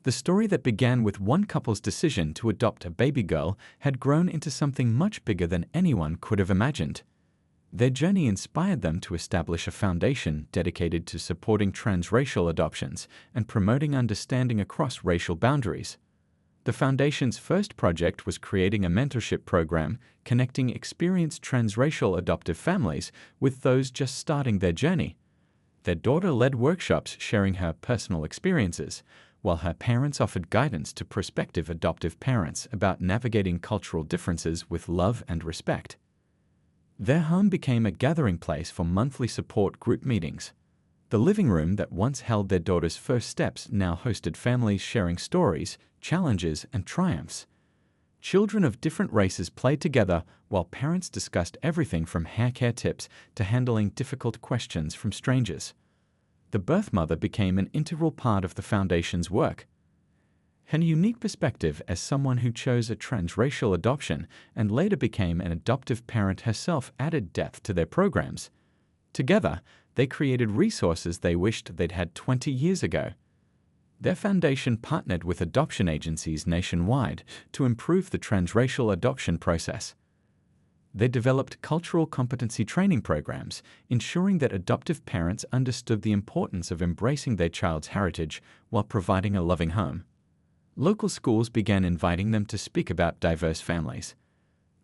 The story that began with one couple's decision to adopt a baby girl had grown into something much bigger than anyone could have imagined. Their journey inspired them to establish a foundation dedicated to supporting transracial adoptions and promoting understanding across racial boundaries. The Foundation's first project was creating a mentorship program connecting experienced transracial adoptive families with those just starting their journey. Their daughter led workshops sharing her personal experiences, while her parents offered guidance to prospective adoptive parents about navigating cultural differences with love and respect. Their home became a gathering place for monthly support group meetings. The living room that once held their daughter's first steps now hosted families sharing stories, challenges, and triumphs. Children of different races played together while parents discussed everything from hair care tips to handling difficult questions from strangers. The birth mother became an integral part of the Foundation's work. Her unique perspective as someone who chose a transracial adoption and later became an adoptive parent herself added depth to their programs. Together, they created resources they wished they'd had 20 years ago. Their foundation partnered with adoption agencies nationwide to improve the transracial adoption process. They developed cultural competency training programs, ensuring that adoptive parents understood the importance of embracing their child's heritage while providing a loving home. Local schools began inviting them to speak about diverse families.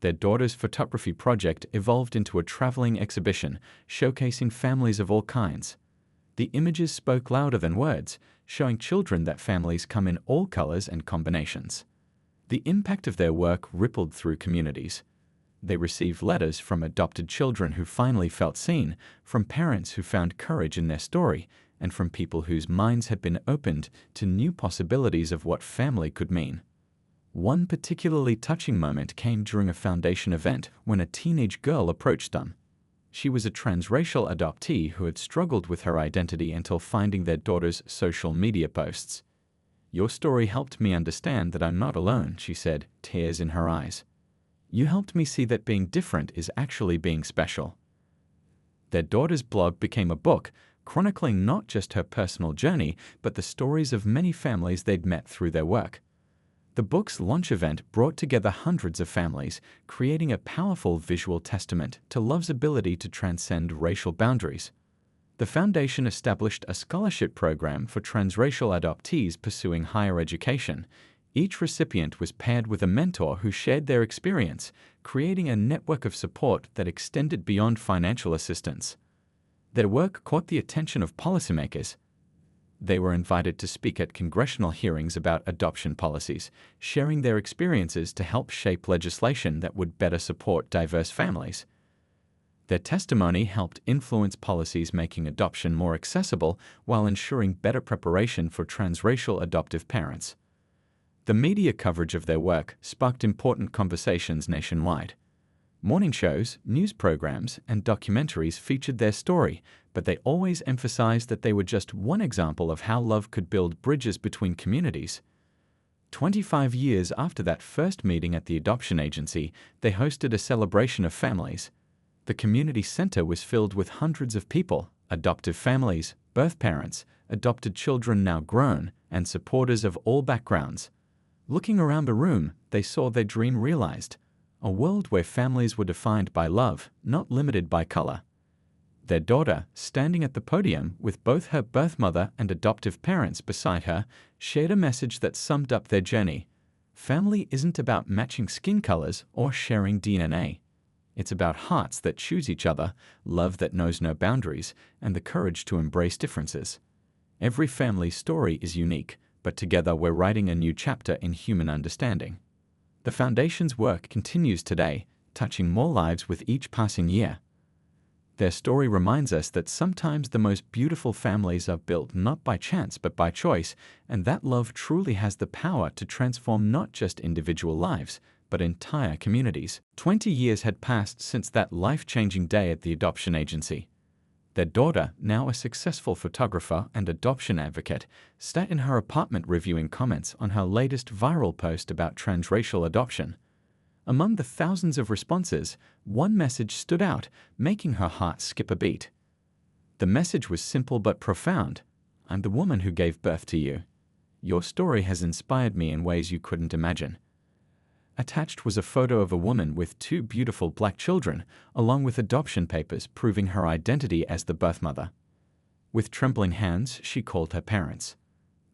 Their daughter's photography project evolved into a traveling exhibition showcasing families of all kinds. The images spoke louder than words, showing children that families come in all colors and combinations. The impact of their work rippled through communities. They received letters from adopted children who finally felt seen, from parents who found courage in their story, and from people whose minds had been opened to new possibilities of what family could mean. One particularly touching moment came during a Foundation event when a teenage girl approached them. She was a transracial adoptee who had struggled with her identity until finding their daughter's social media posts. "Your story helped me understand that I'm not alone," she said, tears in her eyes. "You helped me see that being different is actually being special." Their daughter's blog became a book, chronicling not just her personal journey, but the stories of many families they'd met through their work. The book's launch event brought together hundreds of families, creating a powerful visual testament to love's ability to transcend racial boundaries. The Foundation established a scholarship program for transracial adoptees pursuing higher education. Each recipient was paired with a mentor who shared their experience, creating a network of support that extended beyond financial assistance. Their work caught the attention of policymakers. They were invited to speak at congressional hearings about adoption policies, sharing their experiences to help shape legislation that would better support diverse families. Their testimony helped influence policies making adoption more accessible while ensuring better preparation for transracial adoptive parents. The media coverage of their work sparked important conversations nationwide. Morning shows, news programs, and documentaries featured their story, but they always emphasized that they were just one example of how love could build bridges between communities. 25 years after that first meeting at the adoption agency, they hosted a celebration of families. The community center was filled with hundreds of people, adoptive families, birth parents, adopted children now grown, and supporters of all backgrounds. Looking around the room, they saw their dream realized. A world where families were defined by love, not limited by color. Their daughter, standing at the podium with both her birth mother and adoptive parents beside her, shared a message that summed up their journey. Family isn't about matching skin colors or sharing DNA. It's about hearts that choose each other, love that knows no boundaries, and the courage to embrace differences. Every family's story is unique, but together we're writing a new chapter in human understanding. The Foundation's work continues today, touching more lives with each passing year. Their story reminds us that sometimes the most beautiful families are built not by chance but by choice, and that love truly has the power to transform not just individual lives, but entire communities. 20 years had passed since that life-changing day at the adoption agency. Their daughter, now a successful photographer and adoption advocate, sat in her apartment reviewing comments on her latest viral post about transracial adoption. Among the thousands of responses, one message stood out, making her heart skip a beat. The message was simple but profound. "I'm the woman who gave birth to you. Your story has inspired me in ways you couldn't imagine." Attached was a photo of a woman with two beautiful black children, along with adoption papers proving her identity as the birth mother. With trembling hands, she called her parents.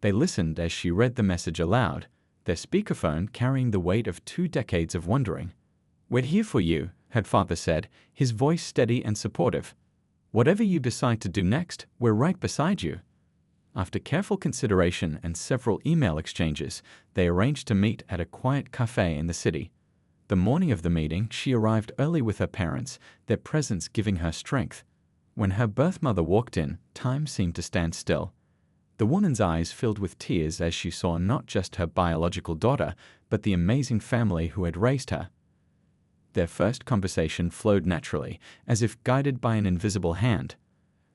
They listened as she read the message aloud, their speakerphone carrying the weight of 2 decades of wondering. "We're here for you," her father said, his voice steady and supportive. "Whatever you decide to do next, we're right beside you." After careful consideration and several email exchanges, they arranged to meet at a quiet cafe in the city. The morning of the meeting, she arrived early with her parents, their presence giving her strength. When her birth mother walked in, time seemed to stand still. The woman's eyes filled with tears as she saw not just her biological daughter, but the amazing family who had raised her. Their first conversation flowed naturally, as if guided by an invisible hand.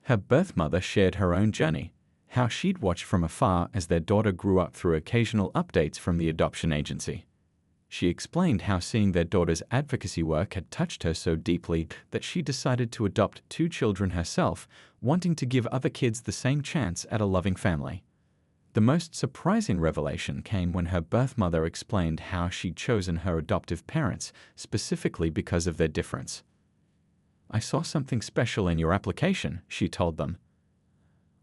Her birth mother shared her own journey, how she'd watched from afar as their daughter grew up through occasional updates from the adoption agency. She explained how seeing their daughter's advocacy work had touched her so deeply that she decided to adopt 2 children herself, wanting to give other kids the same chance at a loving family. The most surprising revelation came when her birth mother explained how she'd chosen her adoptive parents specifically because of their difference. "I saw something special in your application," she told them.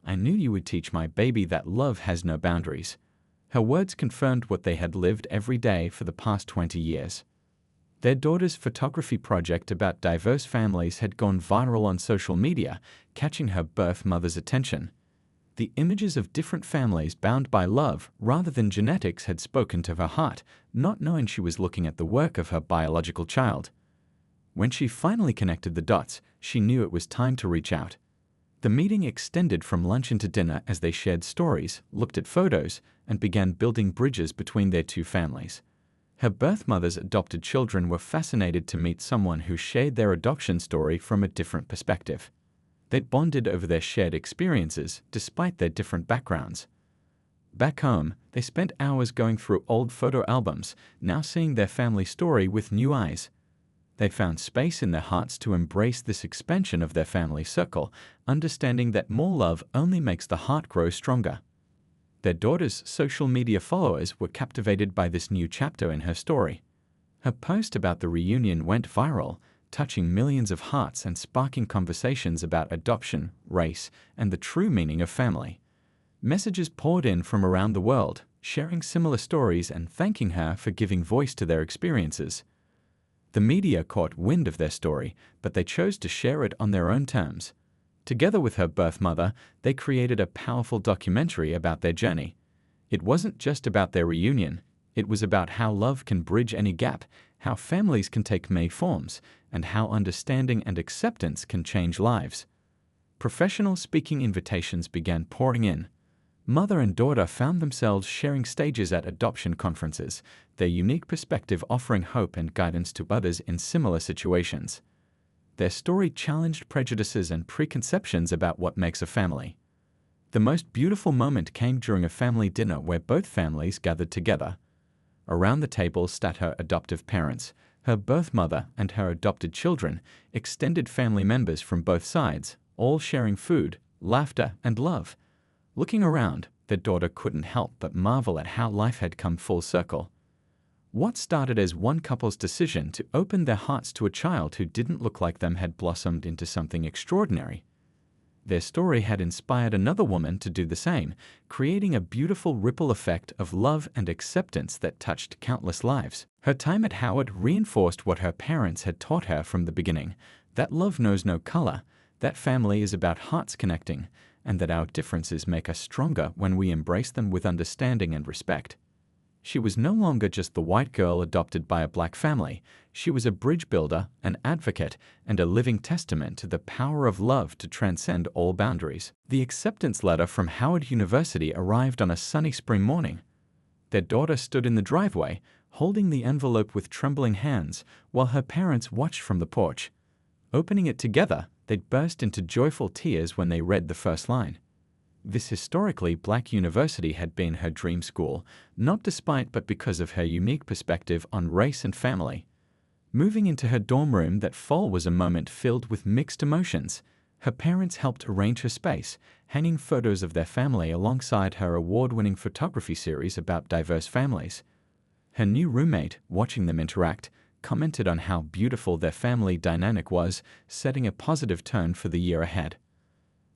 "I knew you would teach my baby that love has no boundaries." Her words confirmed what they had lived every day for the past 20 years. Their daughter's photography project about diverse families had gone viral on social media, catching her birth mother's attention. The images of different families bound by love rather than genetics had spoken to her heart, not knowing she was looking at the work of her biological child. When she finally connected the dots, she knew it was time to reach out. The meeting extended from lunch into dinner as they shared stories, looked at photos, and began building bridges between their 2 families. Her birth mother's adopted children were fascinated to meet someone who shared their adoption story from a different perspective. They bonded over their shared experiences, despite their different backgrounds. Back home, they spent hours going through old photo albums, now seeing their family story with new eyes. They found space in their hearts to embrace this expansion of their family circle, understanding that more love only makes the heart grow stronger. Their daughter's social media followers were captivated by this new chapter in her story. Her post about the reunion went viral, touching millions of hearts and sparking conversations about adoption, race, and the true meaning of family. Messages poured in from around the world, sharing similar stories and thanking her for giving voice to their experiences. The media caught wind of their story, but they chose to share it on their own terms. Together with her birth mother, they created a powerful documentary about their journey. It wasn't just about their reunion, it was about how love can bridge any gap, how families can take many forms, and how understanding and acceptance can change lives. Professional speaking invitations began pouring in. Mother and daughter found themselves sharing stages at adoption conferences, their unique perspective offering hope and guidance to others in similar situations. Their story challenged prejudices and preconceptions about what makes a family. The most beautiful moment came during a family dinner where both families gathered together. Around the table sat her adoptive parents, her birth mother, and her adopted children, extended family members from both sides, all sharing food, laughter, and love. Looking around, their daughter couldn't help but marvel at how life had come full circle. What started as one couple's decision to open their hearts to a child who didn't look like them had blossomed into something extraordinary. Their story had inspired another woman to do the same, creating a beautiful ripple effect of love and acceptance that touched countless lives. Her time at Howard reinforced what her parents had taught her from the beginning, that love knows no color, that family is about hearts connecting, and that our differences make us stronger when we embrace them with understanding and respect. She was no longer just the white girl adopted by a black family. She was a bridge builder, an advocate, and a living testament to the power of love to transcend all boundaries. The acceptance letter from Howard University arrived on a sunny spring morning. Their daughter stood in the driveway, holding the envelope with trembling hands, while her parents watched from the porch. Opening it together, they burst into joyful tears when they read the first line. This historically black university had been her dream school, not despite but because of her unique perspective on race and family. Moving into her dorm room that fall was a moment filled with mixed emotions. Her parents helped arrange her space, hanging photos of their family alongside her award-winning photography series about diverse families. Her new roommate, watching them interact, commented on how beautiful their family dynamic was, setting a positive tone for the year ahead.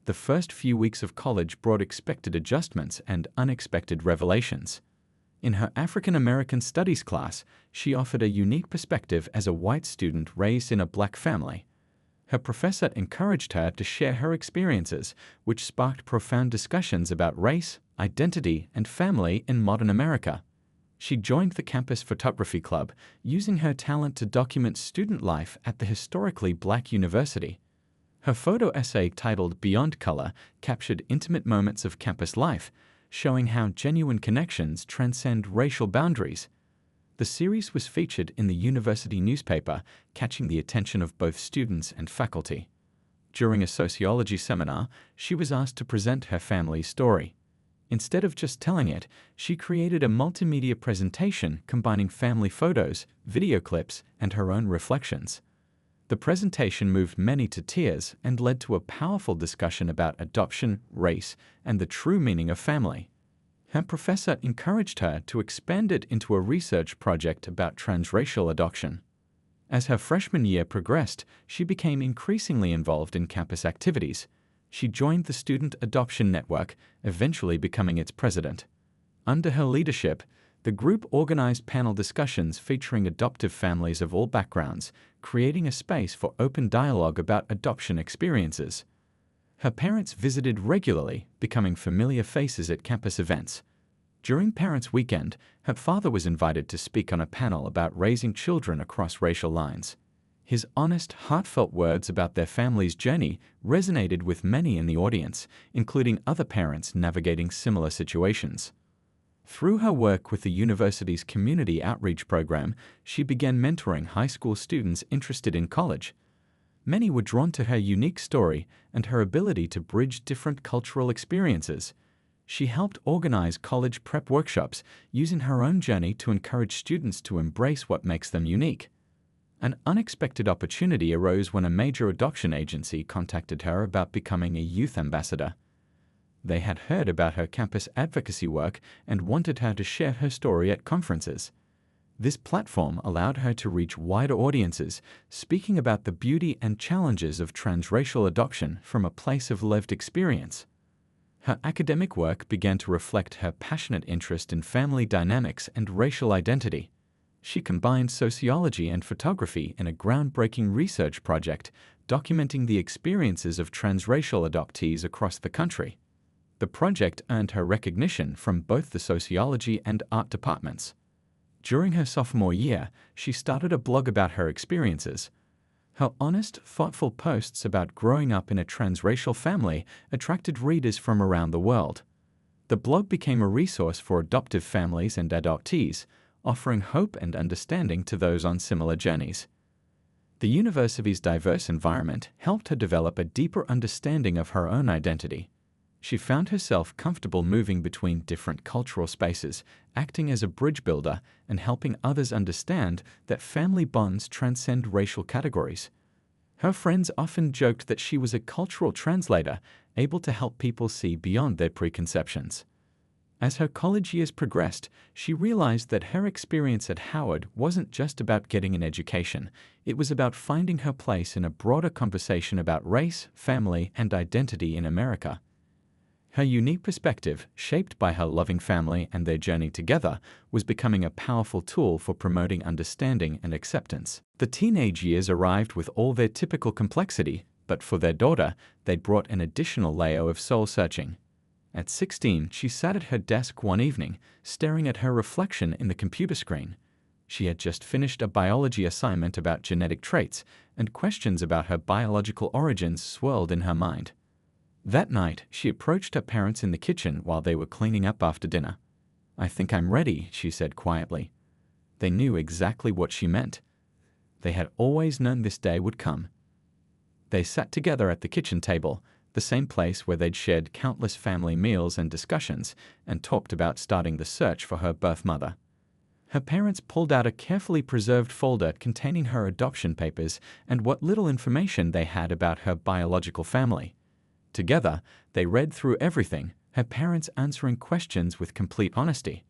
The first few weeks of college brought expected adjustments and unexpected revelations. In her African American Studies class, she offered a unique perspective as a white student raised in a black family. Her professor encouraged her to share her experiences, which sparked profound discussions about race, identity, and family in modern America. She joined the campus photography club, using her talent to document student life at the historically black university. Her photo essay titled Beyond Color captured intimate moments of campus life, showing how genuine connections transcend racial boundaries. The series was featured in the university newspaper, catching the attention of both students and faculty. During a sociology seminar, she was asked to present her family's story. Instead of just telling it, she created a multimedia presentation combining family photos, video clips, and her own reflections. The presentation moved many to tears and led to a powerful discussion about adoption, race, and the true meaning of family. Her professor encouraged her to expand it into a research project about transracial adoption. As her freshman year progressed, she became increasingly involved in campus activities. She joined the Student Adoption Network, eventually becoming its president. Under her leadership, the group organized panel discussions featuring adoptive families of all backgrounds, creating a space for open dialogue about adoption experiences. Her parents visited regularly, becoming familiar faces at campus events. During Parents' Weekend, her father was invited to speak on a panel about raising children across racial lines. His honest, heartfelt words about their family's journey resonated with many in the audience, including other parents navigating similar situations. Through her work with the university's community outreach program, she began mentoring high school students interested in college. Many were drawn to her unique story and her ability to bridge different cultural experiences. She helped organize college prep workshops, using her own journey to encourage students to embrace what makes them unique. An unexpected opportunity arose when a major adoption agency contacted her about becoming a youth ambassador. They had heard about her campus advocacy work and wanted her to share her story at conferences. This platform allowed her to reach wider audiences, speaking about the beauty and challenges of transracial adoption from a place of lived experience. Her academic work began to reflect her passionate interest in family dynamics and racial identity. She combined sociology and photography in a groundbreaking research project documenting the experiences of transracial adoptees across the country. The project earned her recognition from both the sociology and art departments. During her sophomore year, she started a blog about her experiences. Her honest, thoughtful posts about growing up in a transracial family attracted readers from around the world. The blog became a resource for adoptive families and adoptees, offering hope and understanding to those on similar journeys. The university's diverse environment helped her develop a deeper understanding of her own identity. She found herself comfortable moving between different cultural spaces, acting as a bridge builder and helping others understand that family bonds transcend racial categories. Her friends often joked that she was a cultural translator, able to help people see beyond their preconceptions. As her college years progressed, she realized that her experience at Howard wasn't just about getting an education. It was about finding her place in a broader conversation about race, family, and identity in America. Her unique perspective, shaped by her loving family and their journey together, was becoming a powerful tool for promoting understanding and acceptance. The teenage years arrived with all their typical complexity, but for their daughter, they brought an additional layer of soul-searching. At 16, she sat at her desk one evening, staring at her reflection in the computer screen. She had just finished a biology assignment about genetic traits, and questions about her biological origins swirled in her mind. That night, she approached her parents in the kitchen while they were cleaning up after dinner. "I think I'm ready," she said quietly. They knew exactly what she meant. They had always known this day would come. They sat together at the kitchen table, the same place where they'd shared countless family meals and discussions, and talked about starting the search for her birth mother. Her parents pulled out a carefully preserved folder containing her adoption papers and what little information they had about her biological family. Together, they read through everything, her parents answering questions with complete honesty.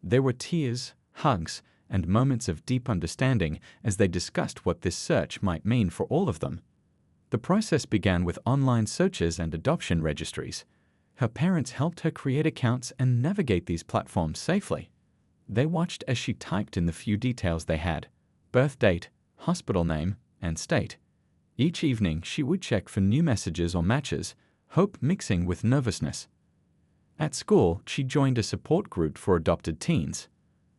There were tears, hugs, and moments of deep understanding as they discussed what this search might mean for all of them. The process began with online searches and adoption registries. Her parents helped her create accounts and navigate these platforms safely. They watched as she typed in the few details they had: birth date, hospital name, and state. Each evening, she would check for new messages or matches, hope mixing with nervousness. At school, she joined a support group for adopted teens.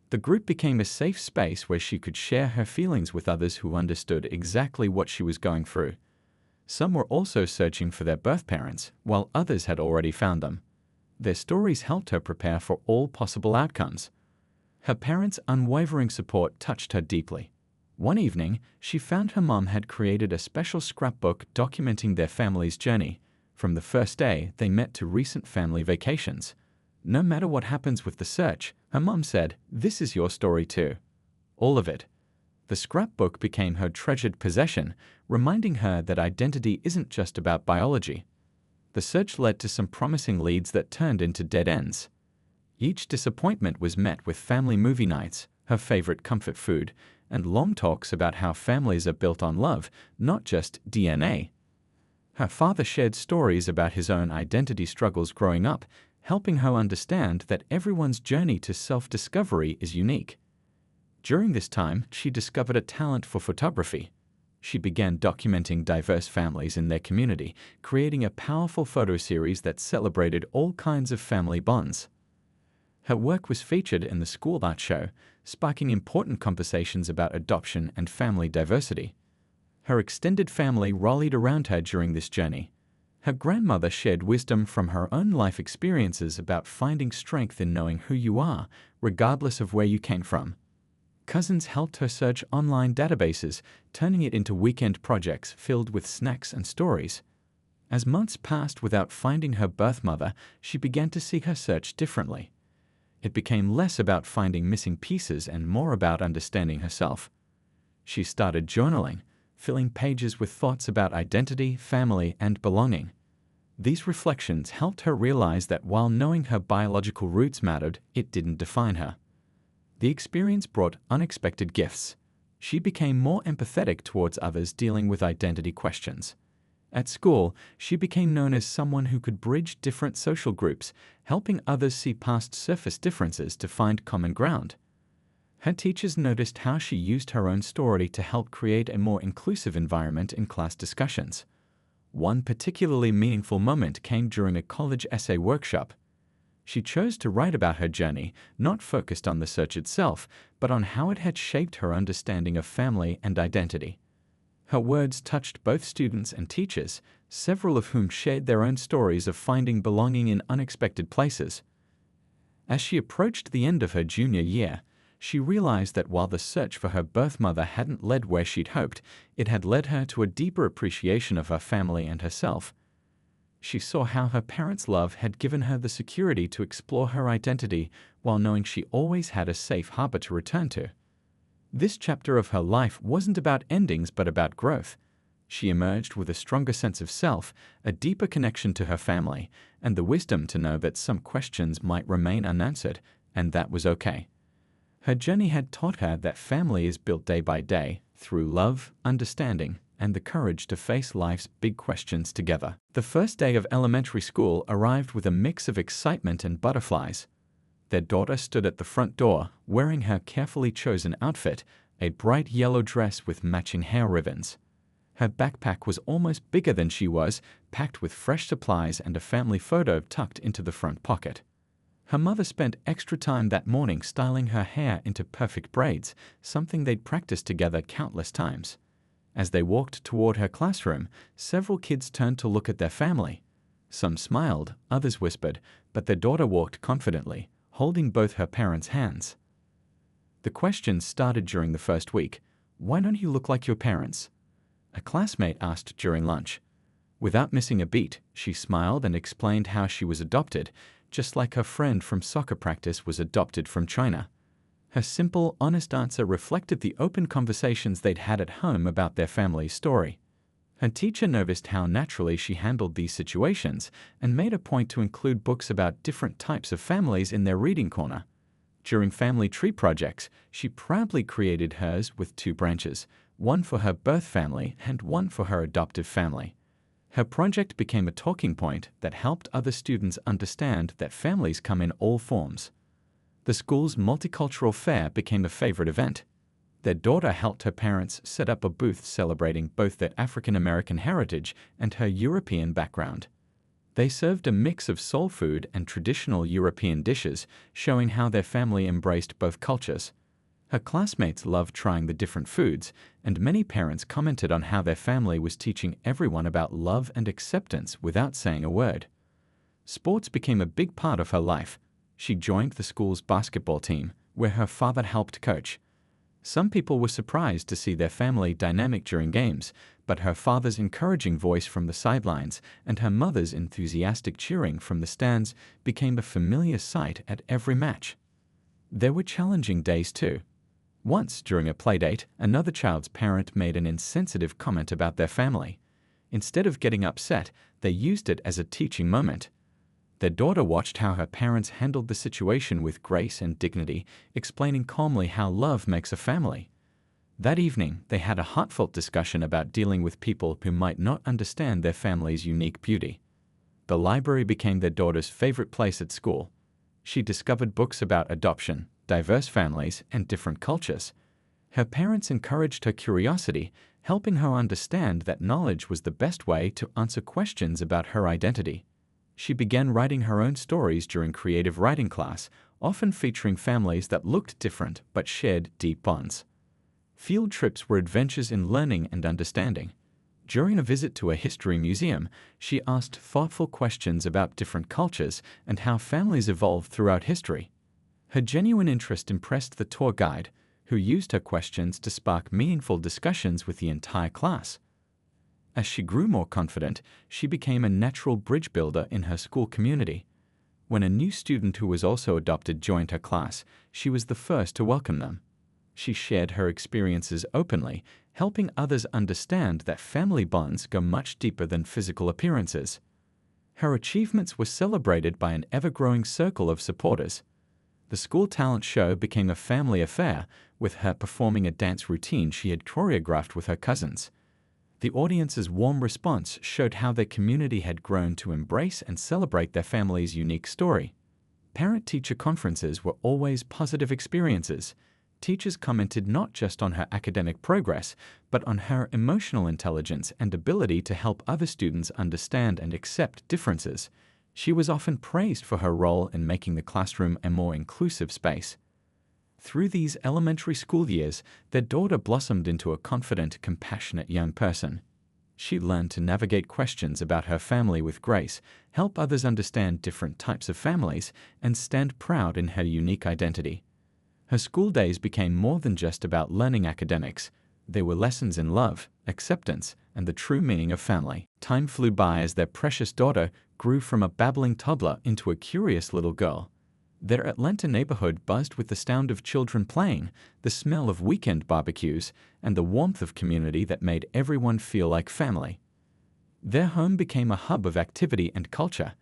The group became a safe space where she could share her feelings with others who understood exactly what she was going through. Some were also searching for their birth parents, while others had already found them. Their stories helped her prepare for all possible outcomes. Her parents' unwavering support touched her deeply. One evening, she found her mom had created a special scrapbook documenting their family's journey, from the first day they met to recent family vacations. No matter what happens with the search, her mom said, "This is your story too. All of it." The scrapbook became her treasured possession, reminding her that identity isn't just about biology. The search led to some promising leads that turned into dead ends. Each disappointment was met with family movie nights, her favorite comfort food, and long talks about how families are built on love, not just DNA. Her father shared stories about his own identity struggles growing up, helping her understand that everyone's journey to self-discovery is unique. During this time, she discovered a talent for photography. She began documenting diverse families in their community, creating a powerful photo series that celebrated all kinds of family bonds. Her work was featured in the school art show, sparking important conversations about adoption and family diversity. Her extended family rallied around her during this journey. Her grandmother shared wisdom from her own life experiences about finding strength in knowing who you are, regardless of where you came from. Cousins helped her search online databases, turning it into weekend projects filled with snacks and stories. As months passed without finding her birth mother, she began to see her search differently. It became less about finding missing pieces and more about understanding herself. She started journaling, filling pages with thoughts about identity, family, and belonging. These reflections helped her realize that while knowing her biological roots mattered, it didn't define her. The experience brought unexpected gifts. She became more empathetic towards others dealing with identity questions. At school, she became known as someone who could bridge different social groups, helping others see past surface differences to find common ground. Her teachers noticed how she used her own story to help create a more inclusive environment in class discussions. One particularly meaningful moment came during a college essay workshop. She chose to write about her journey, not focused on the search itself, but on how it had shaped her understanding of family and identity. Her words touched both students and teachers, several of whom shared their own stories of finding belonging in unexpected places. As she approached the end of her junior year, she realized that while the search for her birth mother hadn't led where she'd hoped, it had led her to a deeper appreciation of her family and herself. She saw how her parents' love had given her the security to explore her identity while knowing she always had a safe harbor to return to. This chapter of her life wasn't about endings but about growth. She emerged with a stronger sense of self, a deeper connection to her family, and the wisdom to know that some questions might remain unanswered, and that was okay. Her journey had taught her that family is built day by day, through love, understanding, and the courage to face life's big questions together. The first day of elementary school arrived with a mix of excitement and butterflies. Their daughter stood at the front door, wearing her carefully chosen outfit, a bright yellow dress with matching hair ribbons. Her backpack was almost bigger than she was, packed with fresh supplies and a family photo tucked into the front pocket. Her mother spent extra time that morning styling her hair into perfect braids, something they'd practiced together countless times. As they walked toward her classroom, several kids turned to look at their family. Some smiled, others whispered, but their daughter walked confidently, holding both her parents' hands. The questions started during the first week. "Why don't you look like your parents?" a classmate asked during lunch. Without missing a beat, she smiled and explained how she was adopted, just like her friend from soccer practice was adopted from China. Her simple, honest answer reflected the open conversations they'd had at home about their family's story. Her teacher noticed how naturally she handled these situations and made a point to include books about different types of families in their reading corner. During family tree projects, she proudly created hers with 2 branches, one for her birth family and one for her adoptive family. Her project became a talking point that helped other students understand that families come in all forms. The school's multicultural fair became a favorite event. Their daughter helped her parents set up a booth celebrating both their African American heritage and her European background. They served a mix of soul food and traditional European dishes, showing how their family embraced both cultures. Her classmates loved trying the different foods, and many parents commented on how their family was teaching everyone about love and acceptance without saying a word. Sports became a big part of her life. She joined the school's basketball team, where her father helped coach. Some people were surprised to see their family dynamic during games, but her father's encouraging voice from the sidelines and her mother's enthusiastic cheering from the stands became a familiar sight at every match. There were challenging days too. Once, during a playdate, another child's parent made an insensitive comment about their family. Instead of getting upset, they used it as a teaching moment. Their daughter watched how her parents handled the situation with grace and dignity, explaining calmly how love makes a family. That evening, they had a heartfelt discussion about dealing with people who might not understand their family's unique beauty. The library became their daughter's favorite place at school. She discovered books about adoption, diverse families, and different cultures. Her parents encouraged her curiosity, helping her understand that knowledge was the best way to answer questions about her identity. She began writing her own stories during creative writing class, often featuring families that looked different but shared deep bonds. Field trips were adventures in learning and understanding. During a visit to a history museum, she asked thoughtful questions about different cultures and how families evolved throughout history. Her genuine interest impressed the tour guide, who used her questions to spark meaningful discussions with the entire class. As she grew more confident, she became a natural bridge builder in her school community. When a new student who was also adopted joined her class, she was the first to welcome them. She shared her experiences openly, helping others understand that family bonds go much deeper than physical appearances. Her achievements were celebrated by an ever-growing circle of supporters. The school talent show became a family affair, with her performing a dance routine she had choreographed with her cousins. The audience's warm response showed how their community had grown to embrace and celebrate their family's unique story. Parent-teacher conferences were always positive experiences. Teachers commented not just on her academic progress, but on her emotional intelligence and ability to help other students understand and accept differences. She was often praised for her role in making the classroom a more inclusive space. Through these elementary school years, their daughter blossomed into a confident, compassionate young person. She learned to navigate questions about her family with grace, help others understand different types of families, and stand proud in her unique identity. Her school days became more than just about learning academics. They were lessons in love, acceptance, and the true meaning of family. Time flew by as their precious daughter grew from a babbling toddler into a curious little girl. Their Atlanta neighborhood buzzed with the sound of children playing, the smell of weekend barbecues, and the warmth of community that made everyone feel like family. Their home became a hub of activity and culture.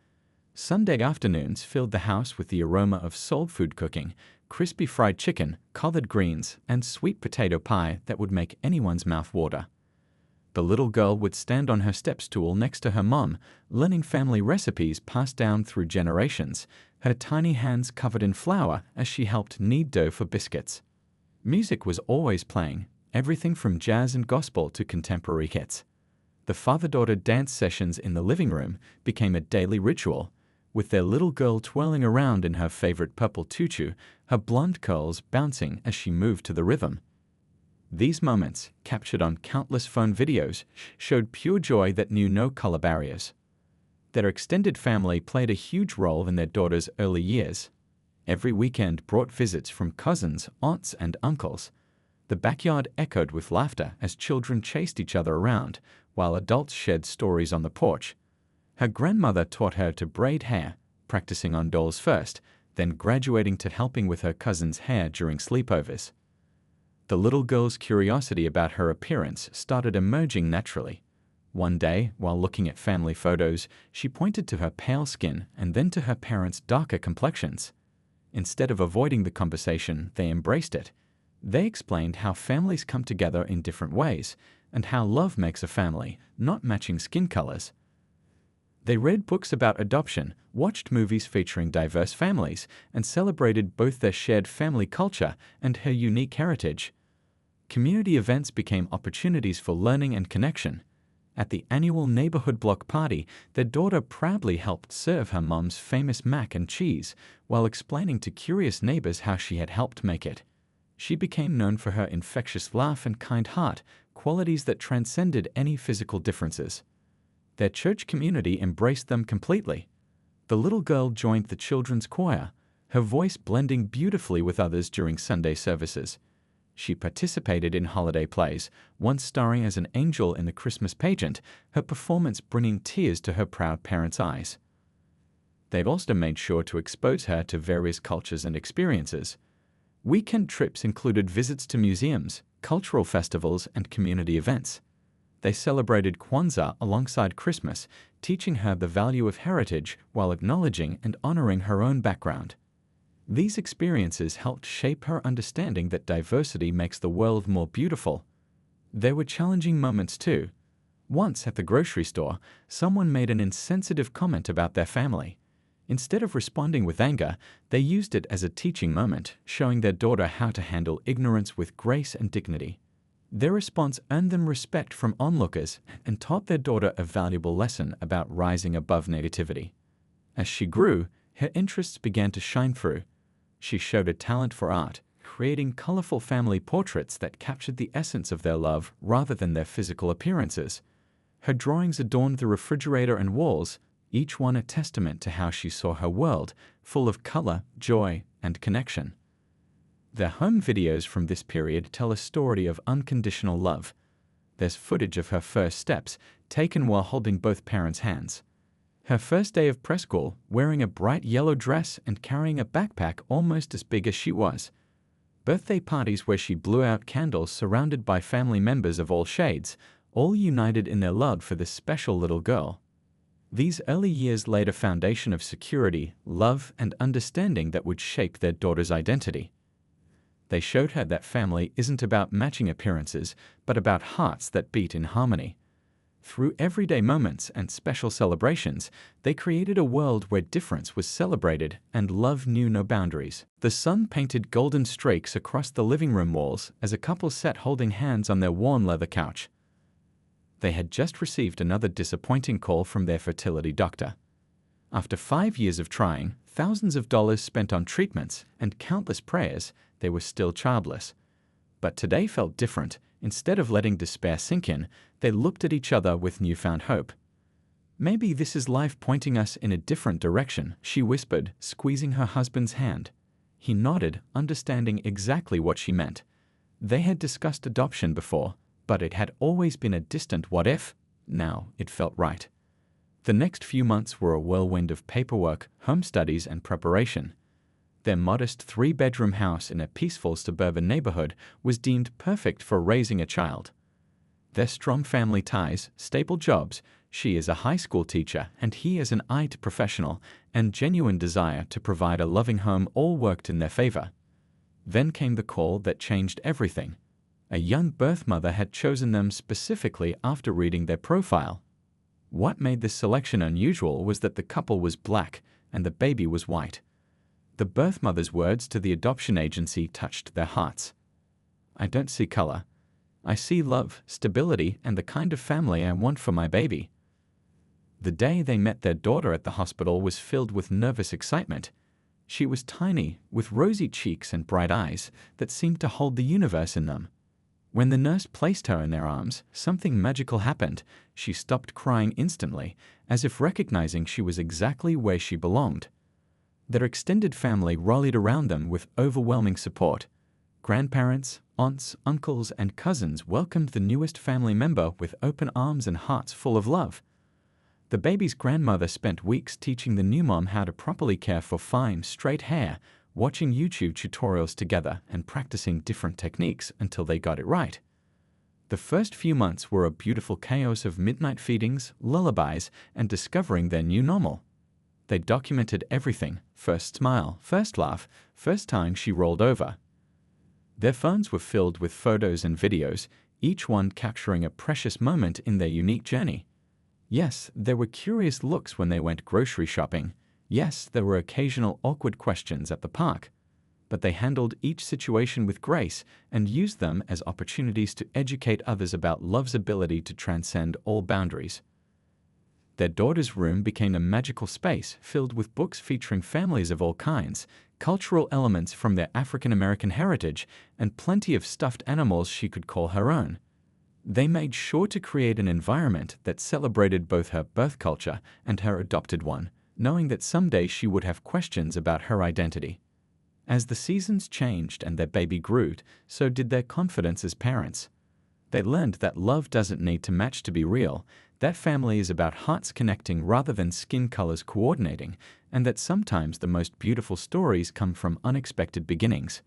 Sunday afternoons filled the house with the aroma of soul food cooking, crispy fried chicken, collard greens, and sweet potato pie that would make anyone's mouth water. The little girl would stand on her step stool next to her mom, learning family recipes passed down through generations, her tiny hands covered in flour as she helped knead dough for biscuits. Music was always playing, everything from jazz and gospel to contemporary hits. The father-daughter dance sessions in the living room became a daily ritual, with their little girl twirling around in her favorite purple tutu, her blonde curls bouncing as she moved to the rhythm. These moments, captured on countless phone videos, showed pure joy that knew no color barriers. Their extended family played a huge role in their daughter's early years. Every weekend brought visits from cousins, aunts, and uncles. The backyard echoed with laughter as children chased each other around, while adults shared stories on the porch. Her grandmother taught her to braid hair, practicing on dolls first, then graduating to helping with her cousin's hair during sleepovers. The little girl's curiosity about her appearance started emerging naturally. One day, while looking at family photos, she pointed to her pale skin and then to her parents' darker complexions. Instead of avoiding the conversation, they embraced it. They explained how families come together in different ways and how love makes a family, not matching skin colors. They read books about adoption, watched movies featuring diverse families, and celebrated both their shared family culture and her unique heritage. Community events became opportunities for learning and connection. At the annual neighborhood block party, their daughter proudly helped serve her mom's famous mac and cheese while explaining to curious neighbors how she had helped make it. She became known for her infectious laugh and kind heart, qualities that transcended any physical differences. Their church community embraced them completely. The little girl joined the children's choir, her voice blending beautifully with others during Sunday services. She participated in holiday plays, once starring as an angel in the Christmas pageant, her performance bringing tears to her proud parents' eyes. They've also made sure to expose her to various cultures and experiences. Weekend trips included visits to museums, cultural festivals, and community events. They celebrated Kwanzaa alongside Christmas, teaching her the value of heritage while acknowledging and honoring her own background. These experiences helped shape her understanding that diversity makes the world more beautiful. There were challenging moments too. Once at the grocery store, someone made an insensitive comment about their family. Instead of responding with anger, they used it as a teaching moment, showing their daughter how to handle ignorance with grace and dignity. Their response earned them respect from onlookers and taught their daughter a valuable lesson about rising above negativity. As she grew, her interests began to shine through. She showed a talent for art, creating colorful family portraits that captured the essence of their love rather than their physical appearances. Her drawings adorned the refrigerator and walls, each one a testament to how she saw her world, full of color, joy, and connection. Their home videos from this period tell a story of unconditional love. There's footage of her first steps, taken while holding both parents' hands. Her first day of preschool, wearing a bright yellow dress and carrying a backpack almost as big as she was. Birthday parties where she blew out candles surrounded by family members of all shades, all united in their love for this special little girl. These early years laid a foundation of security, love, and understanding that would shape their daughter's identity. They showed her that family isn't about matching appearances, but about hearts that beat in harmony. Through everyday moments and special celebrations, they created a world where difference was celebrated and love knew no boundaries. The sun painted golden streaks across the living room walls as a couple sat holding hands on their worn leather couch. They had just received another disappointing call from their fertility doctor. After 5 years of trying, thousands of dollars spent on treatments, and countless prayers, they were still childless. But today felt different. Instead of letting despair sink in, they looked at each other with newfound hope. "Maybe this is life pointing us in a different direction," she whispered, squeezing her husband's hand. He nodded, understanding exactly what she meant. They had discussed adoption before, but it had always been a distant what if. Now it felt right. The next few months were a whirlwind of paperwork, home studies, and preparation. Their modest 3-bedroom house in a peaceful suburban neighborhood was deemed perfect for raising a child. Their strong family ties, stable jobs, she as a high school teacher and he as an IT professional, and genuine desire to provide a loving home all worked in their favor. Then came the call that changed everything. A young birth mother had chosen them specifically after reading their profile. What made this selection unusual was that the couple was black and the baby was white. The birth mother's words to the adoption agency touched their hearts. "I don't see color. I see love, stability, and the kind of family I want for my baby." The day they met their daughter at the hospital was filled with nervous excitement. She was tiny, with rosy cheeks and bright eyes that seemed to hold the universe in them. When the nurse placed her in their arms, something magical happened. She stopped crying instantly, as if recognizing she was exactly where she belonged. Their extended family rallied around them with overwhelming support. Grandparents, aunts, uncles, and cousins welcomed the newest family member with open arms and hearts full of love. The baby's grandmother spent weeks teaching the new mom how to properly care for fine, straight hair, watching YouTube tutorials together and practicing different techniques until they got it right. The first few months were a beautiful chaos of midnight feedings, lullabies, and discovering their new normal. They documented everything: first smile, first laugh, first time she rolled over. Their phones were filled with photos and videos, each one capturing a precious moment in their unique journey. Yes, there were curious looks when they went grocery shopping. Yes, there were occasional awkward questions at the park. But they handled each situation with grace and used them as opportunities to educate others about love's ability to transcend all boundaries. Their daughter's room became a magical space filled with books featuring families of all kinds, cultural elements from their African American heritage, and plenty of stuffed animals she could call her own. They made sure to create an environment that celebrated both her birth culture and her adopted one, knowing that someday she would have questions about her identity. As the seasons changed and their baby grew, so did their confidence as parents. They learned that love doesn't need to match to be real, that family is about hearts connecting rather than skin colors coordinating, and that sometimes the most beautiful stories come from unexpected beginnings.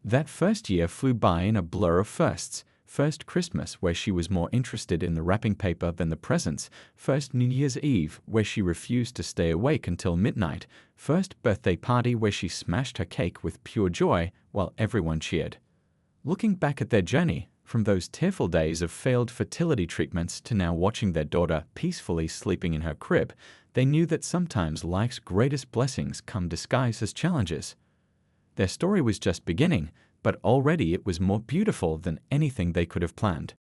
That first year flew by in a blur of firsts. First Christmas, where she was more interested in the wrapping paper than the presents. First New Year's Eve, where she refused to stay awake until midnight. First birthday party, where she smashed her cake with pure joy while everyone cheered. Looking back at their journey, from those tearful days of failed fertility treatments to now watching their daughter peacefully sleeping in her crib, they knew that sometimes life's greatest blessings come disguised as challenges. Their story was just beginning, but already it was more beautiful than anything they could have planned.